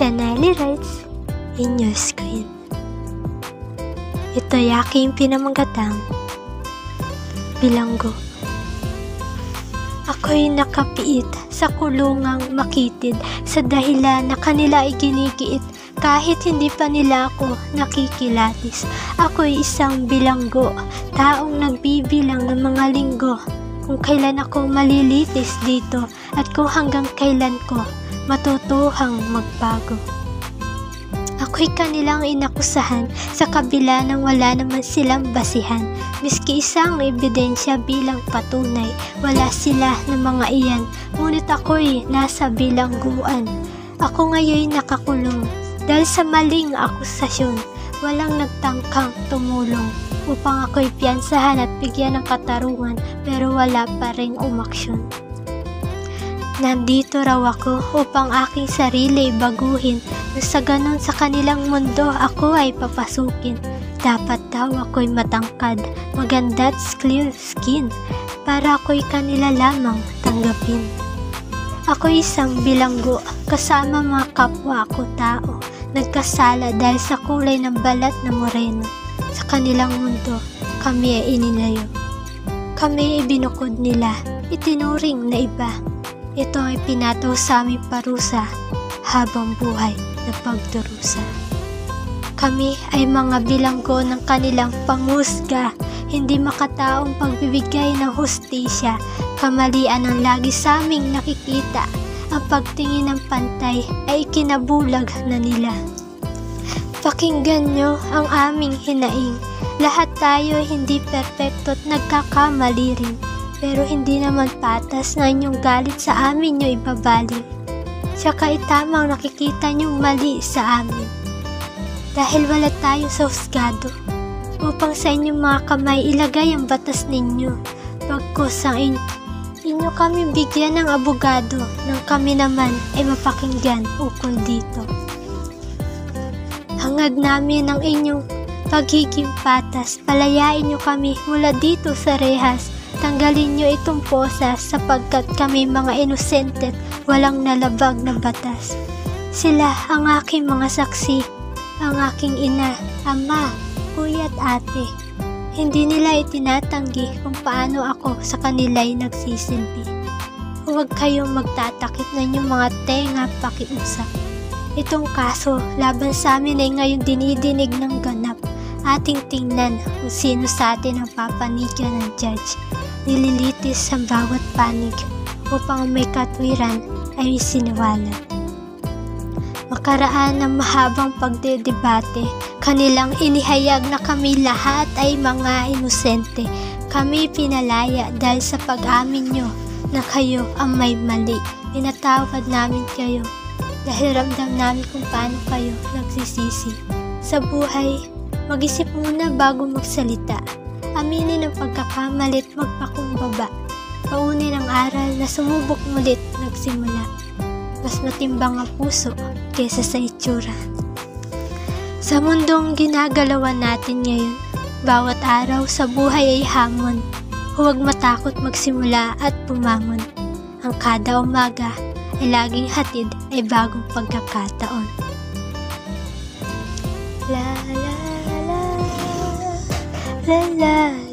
Chanelly writes, Inyo Screen. Ito'y aking pinamanggatang bilanggo. Ako'y nakapiit sa kulungang makitid sa dahilan na kanila ay ginigiit kahit hindi pa nila ako nakikilatis. Ako'y isang bilanggo, taong nagbibilang ng mga linggo kung kailan ako malilitis dito at kung hanggang kailan ko matutuhang magbago. Ako'y kanilang inakusahan sa kabila ng wala naman silang basihan. Miski isang ebidensya bilang patunay, wala sila ng mga iyan. Ngunit ako'y nasa bilangguan. Ako ngayon nakakulong dahil sa maling akusasyon. Walang nagtangkang tumulong upang ako'y piyansahan at bigyan ng katarungan, pero wala pa ring umaksyon. Nandito raw ako upang aking sarili baguhin, na sa ganon sa kanilang mundo ako ay papasukin. Dapat daw ako'y matangkad, maganda at clear skin, para ako'y kanila lamang tanggapin. Ako'y isang bilanggo, kasama mga kapwa ko tao, nagkasala dahil sa kulay ng balat na moreno. Sa kanilang mundo, kami ay inilayo. Kami ay binukod nila, itinuring na iba. Ito ay pinataw sa aming parusa habang buhay na pagdurusa. Kami ay mga bilanggo ng kanilang panghusga, hindi makataong pagbibigay ng hustisya. Kamalian ang lagi sa aming nakikita, ang pagtingin ng pantay ay ikinabulag na nila. Pakinggan nyo ang aming hinaing, lahat tayo ay hindi perpekto at nagkakamali rin. Pero hindi naman patas na inyong galit sa amin nyo ibabaling. Tsaka itamang nakikita nyong mali sa amin. Dahil wala tayo sa husgado, upang sa inyong mga kamay ilagay ang batas ninyo. Pagkos ang inyo kami bigyan ng abogado, nang kami naman ay mapakinggan ukol dito. Hangad namin ang inyong pagiging patas, palayain nyo kami mula dito sa rehas. Tanggalin nyo itong posa sapagkat kami mga inosente at walang nalabag na batas. Sila ang aking mga saksi, ang aking ina, ama, kuya at ate. Hindi nila itinatanggi kung paano ako sa kanila'y nagsisilbi. Huwag kayong magtatakip na inyong mga tenga pakiusap. Itong kaso laban sa amin ay ngayon dinidinig ng ganap. Ating tingnan kung sino sa atin ang papanigyan ng judge. Nililitis ang bawat panig upang may katwiran ay siniwalat. Makaraan ng mahabang pagdedebate, kanilang inihayag na kami lahat ay mga inosente. Kami pinalaya dahil sa pag-amin nyo na kayo ang may mali. Pinatawad namin kayo dahil ramdam namin kung paano kayo nagsisisi. Sa buhay, mag-isip muna bago magsalita. Aminin ang pagkakamali at magpakumbaba. Paunin ang aral na sumubok mulit nagsimula. Mas matimbang ang puso kesa sa itsura. Sa mundong ginagalawan natin ngayon, bawat araw sa buhay ay hamon. Huwag matakot magsimula at bumangon. Ang kada umaga ay laging hatid ay bagong pagkakataon. La la la la la